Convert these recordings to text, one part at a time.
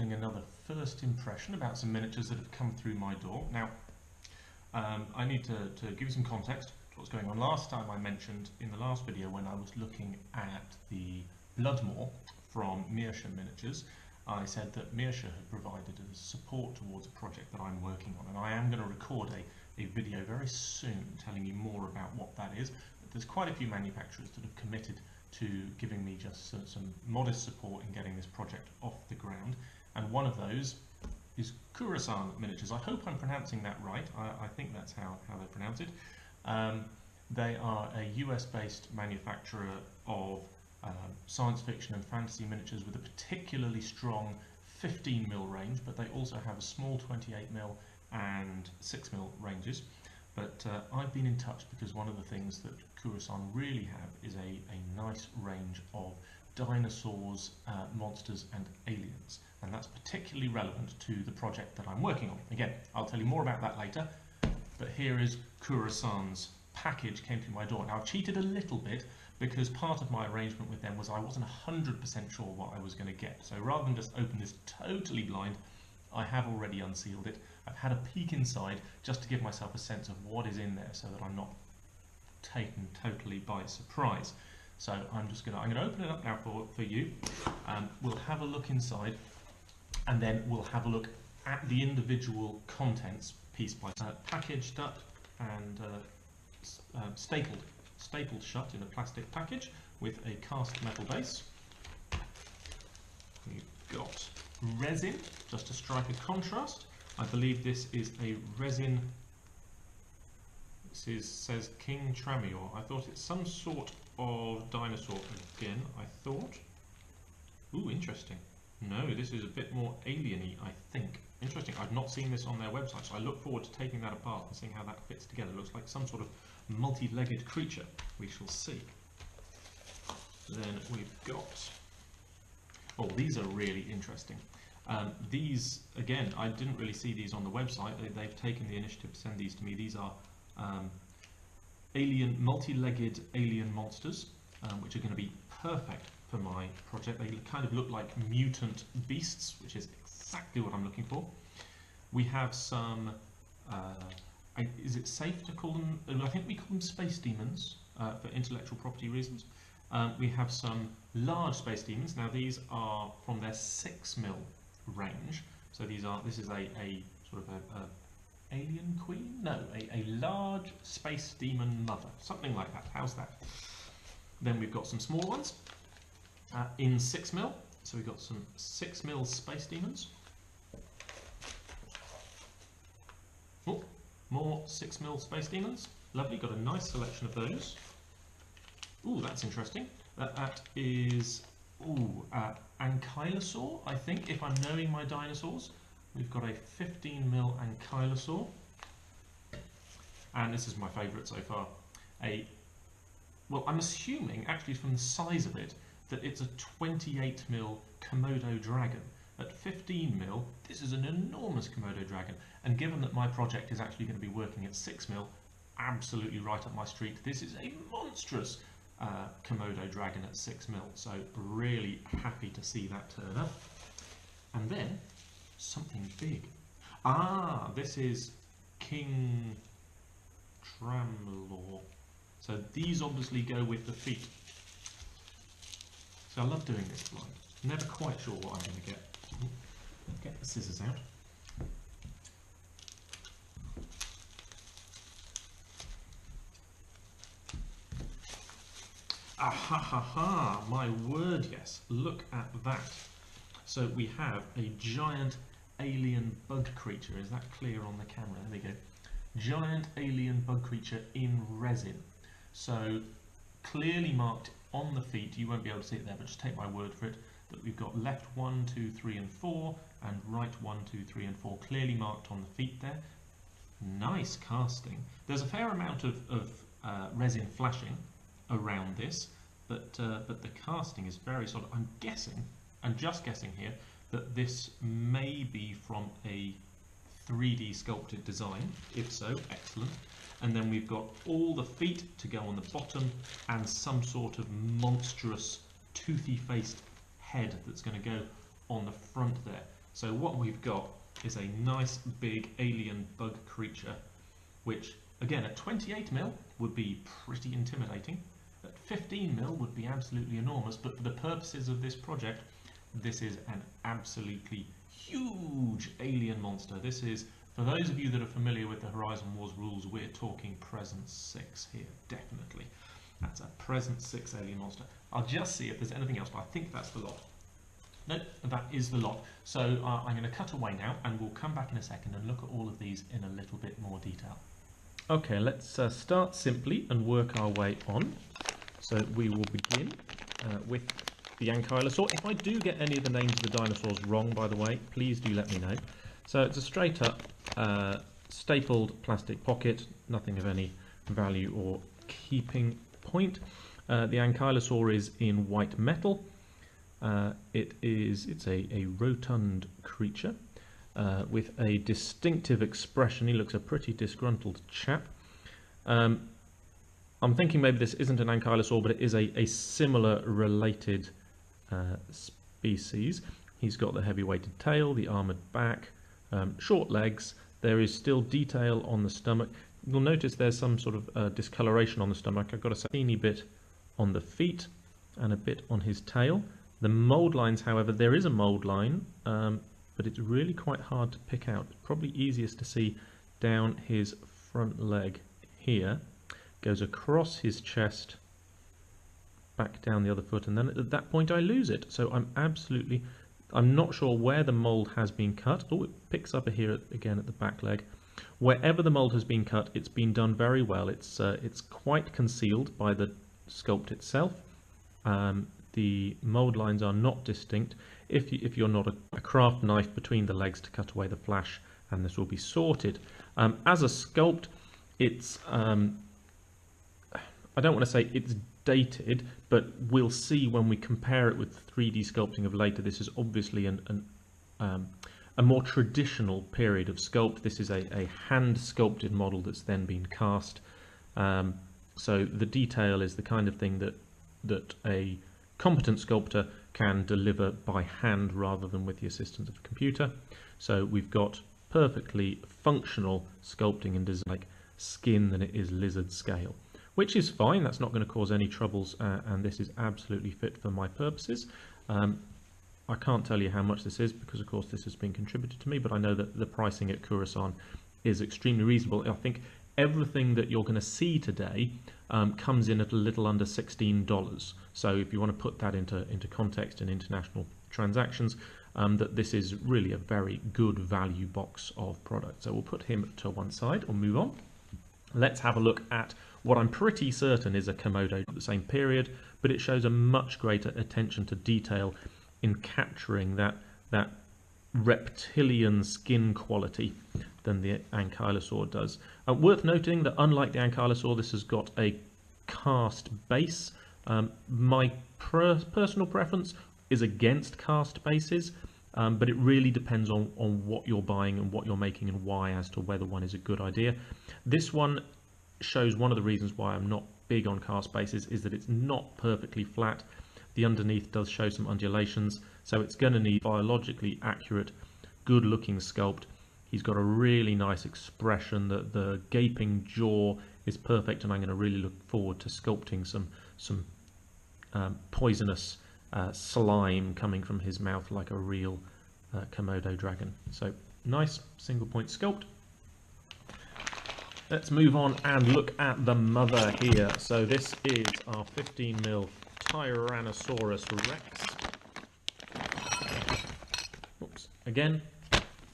recording another first impression about some miniatures that have come through my door. Now, I need to give you some context to what's going on. Last time I mentioned in the last video when I was looking at the Bloodmore from Khurasan Miniatures, I said that Khurasan had provided as support towards a project that I'm working on, and I am going to record a video very soon telling you more about what that is. But there's quite a few manufacturers that have committed to giving me just some modest support in getting this project off the ground, and one of those is Khurasan Miniatures. I hope I'm pronouncing that right. I think that's how they pronounce it. They are a US-based manufacturer of science fiction and fantasy miniatures with a particularly strong 15mm range, but they also have a small 28mm and 6mm ranges. But I've been in touch because one of the things that Khurasan really have is a nice range of dinosaurs, monsters and aliens, and that's particularly relevant to the project that I'm working on. Again, I'll tell you more about that later, but here is Khurasan's package came through my door. Now, I've cheated a little bit because part of my arrangement with them was I wasn't 100% sure what I was going to get. So rather than just open this totally blind, I have already unsealed it. I've had a peek inside just to give myself a sense of what is in there so that I'm not taken totally by surprise. So I'm going to open it up now for you. We'll have a look inside, and then we'll have a look at the individual contents piece by piece. Packaged up and stapled shut in a plastic package with a cast metal base. We've got resin, just to strike a contrast. I believe this is a resin. Says King Tramior. I thought it's some sort of dinosaur again, I thought. Ooh, interesting. No, this is a bit more alien-y, I think. Interesting. I've not seen this on their website, so I look forward to taking that apart and seeing how that fits together. It looks like some sort of multi-legged creature. We shall see. Then we've got... Oh, these are really interesting. These, again, I didn't really see these on the website. They've taken the initiative to send these to me. These are multi-legged alien monsters, which are going to be perfect for my project. They kind of look like mutant beasts, which is exactly what I'm looking for. We have some, is it safe to call them, I think we call them space demons for intellectual property reasons. We have some large space demons. Now these are from their 6mm range. So this is a sort of a alien queen? No, a large space demon mother. Something like that. How's that? Then we've got some small ones in 6mm. So we've got some 6mm space demons. Oh, more 6mm space demons. Lovely, got a nice selection of those. Ooh, that's interesting. That is Ankylosaur, I think, if I'm knowing my dinosaurs. We've got a 15mm Ankylosaur, and this is my favourite so far. Well, I'm assuming, actually from the size of it, that it's a 28mm Komodo dragon. At 15mm, this is an enormous Komodo dragon, and given that my project is actually going to be working at 6mm, absolutely right up my street, this is a monstrous Komodo dragon at 6mm, so really happy to see that turn up. And then something big. Ah, this is King Tramior. So these obviously go with the feet. So I love doing this blind. Never quite sure what I'm going to get. Get the scissors out. Ah ha ha ha, my word, yes, look at that. So we have a giant alien bug creature. Is that clear on the camera? There we go. Giant alien bug creature in resin. So clearly marked on the feet, you won't be able to see it there, but just take my word for it, that we've got left 1, 2, 3 and 4 and right 1, 2, 3 and 4 clearly marked on the feet there. Nice casting. There's a fair amount of resin flashing around this, but the casting is very solid. I'm guessing, and just guessing here, that this may be from a 3D sculpted design. If so, excellent. And then we've got all the feet to go on the bottom and some sort of monstrous toothy faced head that's going to go on the front there. So what we've got is a nice big alien bug creature, which again at 28mm would be pretty intimidating. At 15mm would be absolutely enormous, but for the purposes of this project, this is an absolutely huge alien monster. This is, for those of you that are familiar with the Horizon Wars rules, we're talking Presence 6 here, definitely. That's a Presence 6 alien monster. I'll just see if there's anything else, but I think that's the lot. Nope, that is the lot. So I'm going to cut away now, and we'll come back in a second and look at all of these in a little bit more detail. Okay, let's start simply and work our way on. So we will begin with the Ankylosaur. If I do get any of the names of the dinosaurs wrong, by the way, please do let me know. So it's a straight up stapled plastic pocket, nothing of any value or keeping point. The Ankylosaur is in white metal. It's a rotund creature with a distinctive expression. He looks a pretty disgruntled chap. I'm thinking maybe this isn't an Ankylosaur, but it is a similar related species. He's got the heavy-weighted tail, the armoured back, short legs. There is still detail on the stomach. You'll notice there's some sort of discoloration on the stomach. I've got a teeny bit on the feet and a bit on his tail. The mould lines, however, there is a mould line, but it's really quite hard to pick out. It's probably easiest to see down his front leg here. Goes across his chest, back down the other foot, and then at that point I lose it. So I'm not sure where the mould has been cut. Oh, it picks up here again at the back leg. Wherever the mould has been cut, it's been done very well. It's quite concealed by the sculpt itself. The mould lines are not distinct. If you're not a craft knife between the legs to cut away the flash, and this will be sorted. As a sculpt, it's I don't want to say it's dated, but we'll see when we compare it with 3D sculpting of later. This is obviously a more traditional period of sculpt. This is a hand sculpted model that's then been cast. So the detail is the kind of thing that a competent sculptor can deliver by hand rather than with the assistance of a computer. So we've got perfectly functional sculpting and design, like skin than it is lizard scale, which is fine. That's not going to cause any troubles, and this is absolutely fit for my purposes. I can't tell you how much this is because, of course, this has been contributed to me, but I know that the pricing at Khurasan is extremely reasonable. I think everything that you're going to see today comes in at a little under $16. So if you want to put that into context in international transactions, that this is really a very good value box of product. So we'll put him to one side or move on. Let's have a look at what I'm pretty certain is a Komodo at the same period, but it shows a much greater attention to detail in capturing that reptilian skin quality than the Ankylosaur does. Worth noting that unlike the Ankylosaur, this has got a cast base. My personal preference is against cast bases, but it really depends on what you're buying and what you're making and why as to whether one is a good idea. This one shows one of the reasons why I'm not big on cast bases is that it's not perfectly flat. The underneath does show some undulations, so it's going to need biologically accurate, good looking sculpt. He's got a really nice expression. The gaping jaw is perfect, and I'm going to really look forward to sculpting some poisonous slime coming from his mouth like a real Komodo dragon. So nice single point sculpt. Let's move on and look at the mother here. So this is our 15mm Tyrannosaurus Rex. Oops. Again,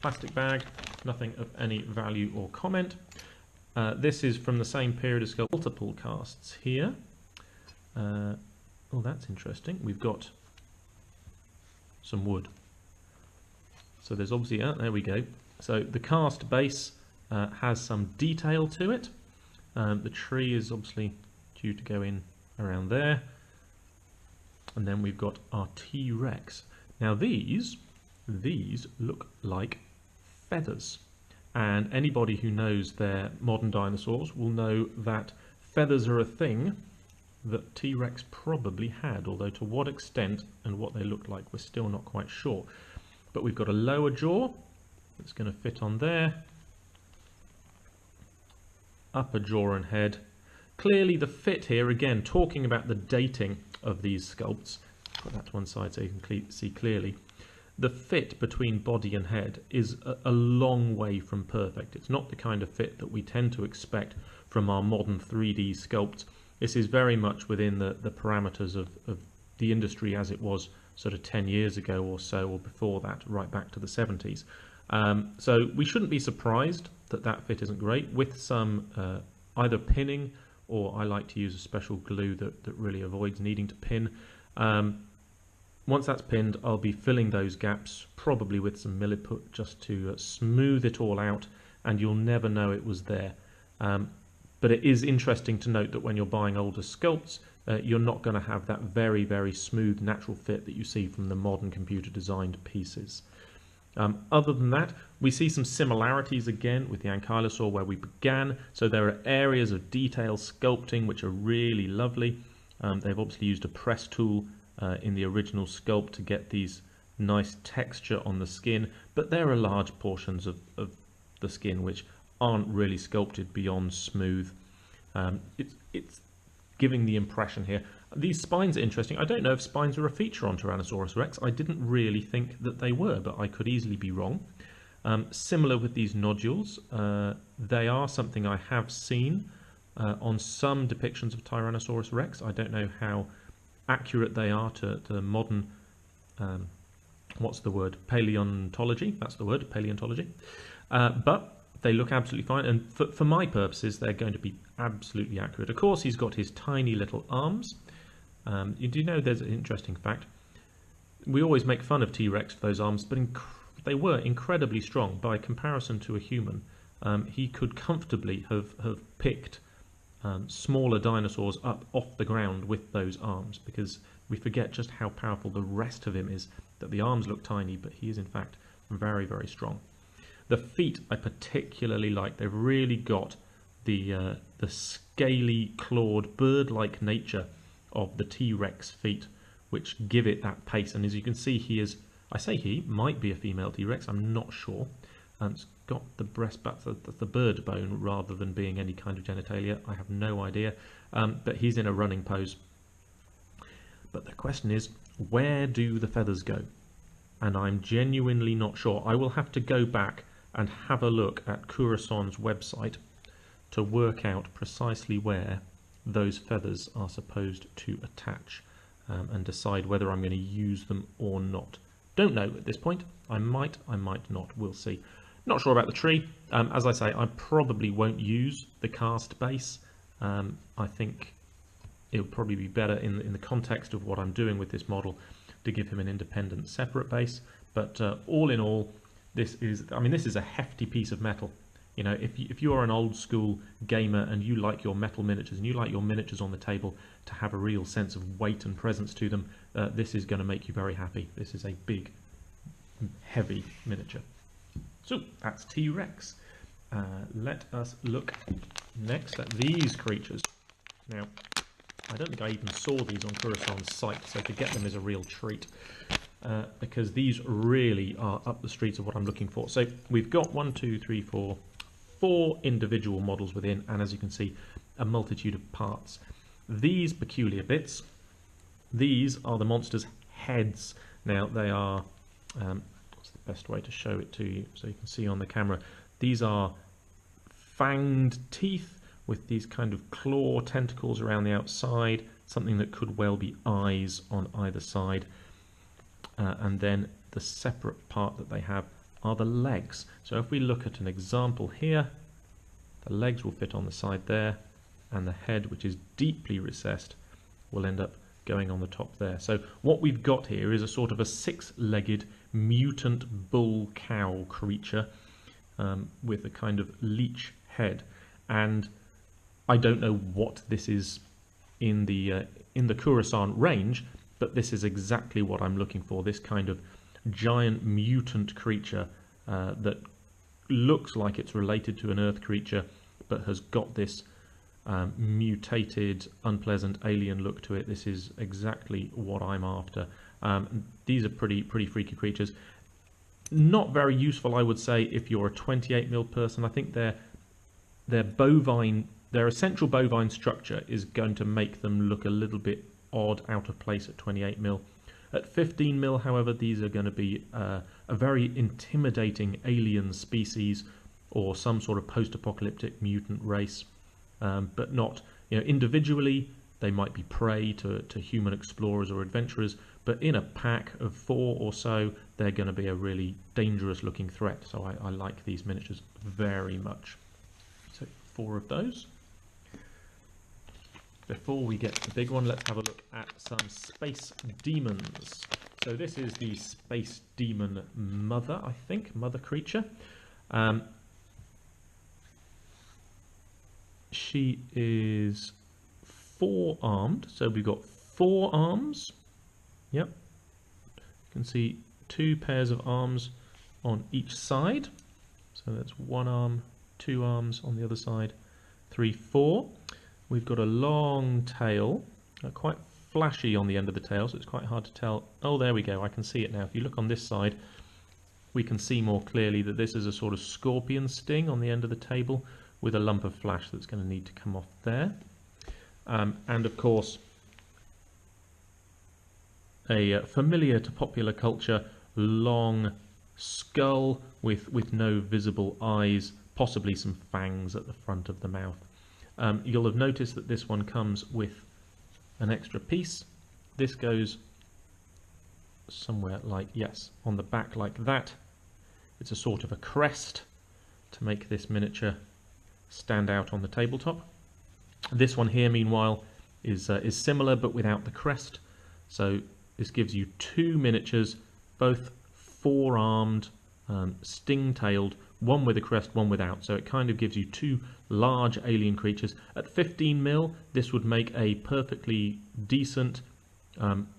plastic bag, nothing of any value or comment. This is from the same period as multiple casts here. Oh, that's interesting. We've got some wood. So there's obviously, there we go. So the cast base has some detail to it. The tree is obviously due to go in around there. And then we've got our T-Rex. Now these look like feathers. And anybody who knows their modern dinosaurs will know that feathers are a thing that T-Rex probably had, although to what extent and what they looked like we're still not quite sure. but we've got a lower jaw that's going to fit on there, upper jaw and head. Clearly the fit here, again, talking about the dating of these sculpts, put that to one side so you can see clearly, the fit between body and head is a long way from perfect. It's not the kind of fit that we tend to expect from our modern 3D sculpts. This is very much within the parameters of the industry as it was sort of 10 years ago or so, or before that, right back to the 70s. So we shouldn't be surprised that that fit isn't great, with some either pinning, or I like to use a special glue that really avoids needing to pin. Once that's pinned, I'll be filling those gaps, probably with some milliput, just to smooth it all out, and you'll never know it was there. But it is interesting to note that when you're buying older sculpts, you're not going to have that very, very smooth natural fit that you see from the modern computer designed pieces. Other than that, we see some similarities again with the Ankylosaur where we began. So there are areas of detail sculpting which are really lovely. They've obviously used a press tool in the original sculpt to get these nice texture on the skin, but there are large portions of the skin which aren't really sculpted beyond smooth. It's giving the impression here. These spines are interesting. I don't know if spines are a feature on Tyrannosaurus Rex. I didn't really think that they were, but I could easily be wrong. Similar with these nodules, they are something I have seen on some depictions of Tyrannosaurus Rex. I don't know how accurate they are to modern, what's the word, paleontology, that's the word, paleontology, but they look absolutely fine, and for my purposes they're going to be absolutely accurate. Of course he's got his tiny little arms. You do know there's an interesting fact, we always make fun of T-Rex for those arms, but they were incredibly strong by comparison to a human. He could comfortably have picked smaller dinosaurs up off the ground with those arms, because we forget just how powerful the rest of him is, that the arms look tiny, but he is in fact very, very strong. The feet I particularly like. They've really got the scaly, clawed, bird-like nature of the T-Rex feet, which give it that pace. And as you can see, he is, I say he, might be a female T-Rex, I'm not sure. It's got the breast, that's the bird bone rather than being any kind of genitalia. I have no idea, but he's in a running pose. But the question is, where do the feathers go? And I'm genuinely not sure. I will have to go back and have a look at Khurasan's website to work out precisely where those feathers are supposed to attach, and decide whether I'm going to use them or not. Don't know at this point. I might not. We'll see. Not sure about the tree. As I say, I probably won't use the cast base. I think it would probably be better in the context of what I'm doing with this model to give him an independent, separate base. But all in all, this is a hefty piece of metal. You know, if you are an old school gamer and you like your metal miniatures and you like your miniatures on the table to have a real sense of weight and presence to them, this is going to make you very happy. This is a big, heavy miniature. So that's T-Rex. Let us look next at these creatures. Now, I don't think I even saw these on Khurasan's site, so to get them is a real treat, because these really are up the streets of what I'm looking for. So we've got 4 individual models within, and as you can see, a multitude of parts. These peculiar bits, these are the monster's heads. Now they are, what's the best way to show it to you so you can see on the camera? These are fanged teeth with these kind of claw tentacles around the outside, something that could well be eyes on either side. And then the separate part that they have are the legs. So if we look at an example here, the legs will fit on the side there, and the head, which is deeply recessed, will end up going on the top there. So what we've got here is a sort of a 6-legged mutant bull cow creature with a kind of leech head. And I don't know what this is in the Khurasan range, but this is exactly what I'm looking for, this kind of giant mutant creature that looks like it's related to an earth creature but has got this mutated, unpleasant alien look to it. This is exactly what I'm after. These are pretty freaky creatures. not very useful, I would say, if you're a 28mm person. I think their bovine, their essential bovine structure is going to make them look a little bit odd, out of place at 28mm. At 15mm, however, these are going to be a very intimidating alien species or some sort of post-apocalyptic mutant race, but not, individually they might be prey to human explorers or adventurers, but in a pack of 4 or so, they're going to be a really dangerous looking threat. So I like these miniatures very much. So 4 of those. Before we get to the big one, let's have a look at some space demons. So this is the space demon mother, I think, mother creature. She is 4-armed, so we've got 4 arms. Yep, you can see 2 pairs of arms on each side. So that's 1 arm, 2 arms on the other side, 3, 4. We've got a long tail, quite flashy on the end of the tail, so it's quite hard to tell. Oh, there we go, I can see it now. If you look on this side, we can see more clearly that this is a sort of scorpion sting on the end of the table with a lump of flash that's going to need to come off there. And of course, a familiar to popular culture, long skull with no visible eyes, possibly some fangs at the front of the mouth. You'll have noticed that this one comes with an extra piece. This goes somewhere like, yes, on the back like that. It's a sort of a crest to make this miniature stand out on the tabletop. This one here, meanwhile, is similar but without the crest. So this gives you 2 miniatures, both 4-armed, sting-tailed, one with a crest, one without. So it kind of gives you 2 large alien creatures. At 15mm, this would make a perfectly decent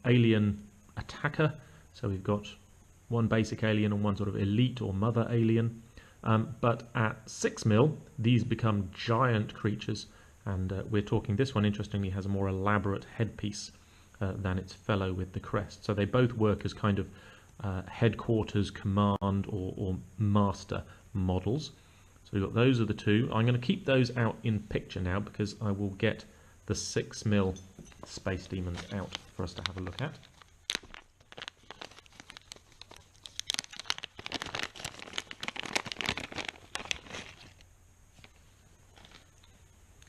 alien attacker. So we've got 1 basic alien and 1 sort of elite or mother alien. But at 6mm, these become giant creatures. And we're talking, this one interestingly has a more elaborate headpiece than its fellow with the crest. So they both work as kind of headquarters, command or master models. So we've got those are the 2. I'm going to keep those out in picture now because I will get the 6mm space demons out for us to have a look at.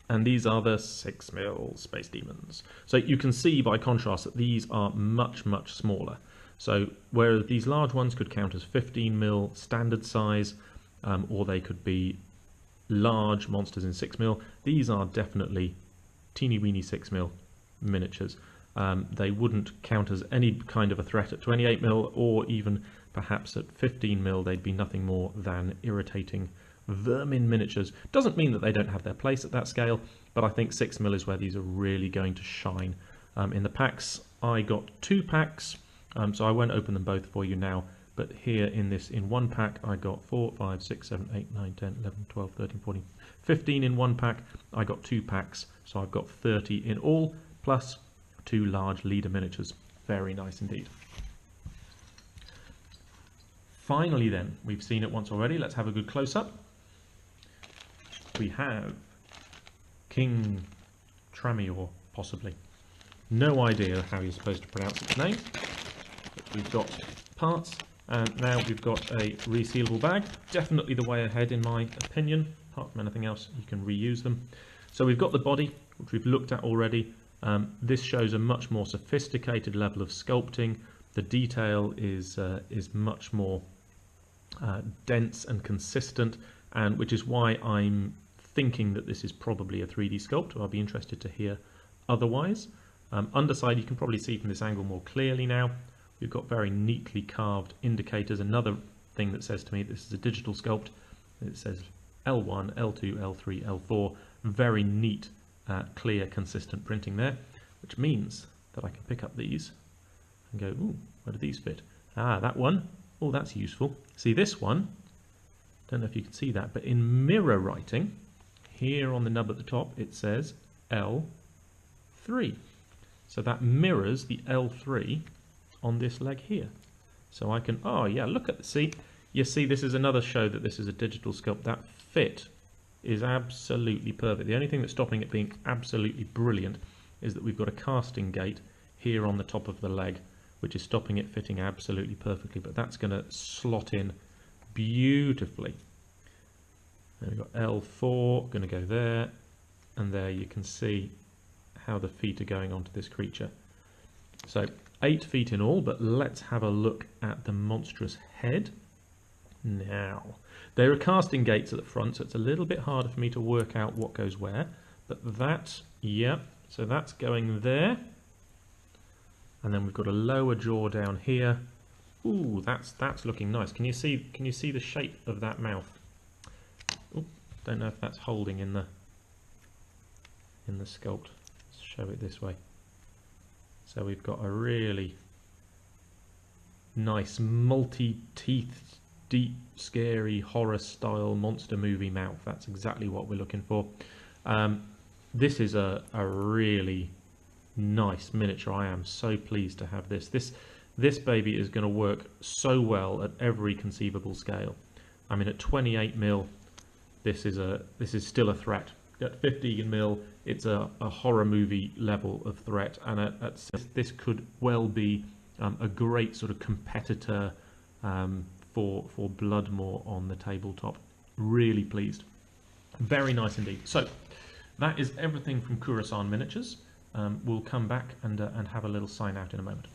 And these are the 6mm space demons. So you can see by contrast that these are much, much smaller. So whereas these large ones could count as 15mm standard size, or they could be large monsters in 6mm, these are definitely teeny weeny 6mm miniatures. They wouldn't count as any kind of a threat at 28mm, or even perhaps at 15mm they'd be nothing more than irritating vermin miniatures. Doesn't mean that they don't have their place at that scale, but I think 6mm is where these are really going to shine. In the packs, I got 2 packs, so I won't open them both for you now, but here in one pack I got 4, 5, 6, 7, 8, 9, 10, 11, 12, 13, 14, 15 in one pack. I got 2 packs, so I've got 30 in all, plus 2 large leader miniatures. Very nice indeed. Finally then, we've seen it once already, let's have a good close-up. We have King Tramior, possibly. No idea how you're supposed to pronounce its name. But we've got parts, and now we've got a resealable bag. Definitely the way ahead in my opinion. Apart from anything else, you can reuse them. So we've got the body, which we've looked at already. This shows a much more sophisticated level of sculpting. The detail is much more dense and consistent, and which is why I'm thinking that this is probably a 3D sculpt. I'll be interested to hear otherwise. Underside, you can probably see from this angle more clearly now. We've got very neatly carved indicators. Another thing that says to me this is a digital sculpt. It says L1, L2, L3, L4. Very neat, clear, consistent printing there, which means that I can pick up these and go, ooh, where do these fit? Ah, that one. Oh, that's useful. See this one? Don't know if you can see that, but in mirror writing, here on the nub at the top, it says L3. So that mirrors the L3 on this leg here. So I can, oh yeah, look at the, see, You see, this is another show that this is a digital sculpt. That fit is absolutely perfect. The only thing that's stopping it being absolutely brilliant is that we've got a casting gate here on the top of the leg, which is stopping it fitting absolutely perfectly, but that's going to slot in beautifully. And we've got L4 going to go there, and there you can see how the feet are going onto this creature. So 8 feet in all, but let's have a look at the monstrous head. Now, there are casting gates at the front, so it's a little bit harder for me to work out what goes where, but that, yeah, so that's going there. And then we've got a lower jaw down here. Ooh, that's looking nice. Can you see the shape of that mouth? Ooh, don't know if that's holding in the sculpt. Let's show it this way. So we've got a really nice multi-teethed, deep, scary, horror-style monster movie mouth. That's exactly what we're looking for. This is a really nice miniature. I am so pleased to have this. This baby is going to work so well at every conceivable scale. I mean, at 28mm, this is still a threat. At 15mm, it's a horror movie level of threat, and this could well be a great sort of competitor for Bloodmore on the tabletop. Really pleased. Very nice indeed. So that is everything from Khurasan Miniatures. We'll come back and have a little sign out in a moment.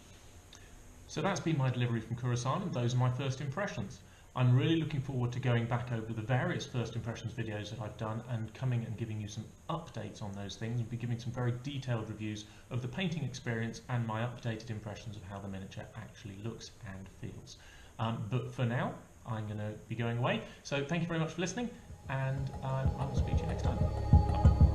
So that's been my delivery from Khurasan, and those are my first impressions. I'm really looking forward to going back over the various first impressions videos that I've done and coming and giving you some updates on those things, and be giving some very detailed reviews of the painting experience and my updated impressions of how the miniature actually looks and feels. But for now, I'm going to be going away. So thank you very much for listening, and I will speak to you next time. Bye.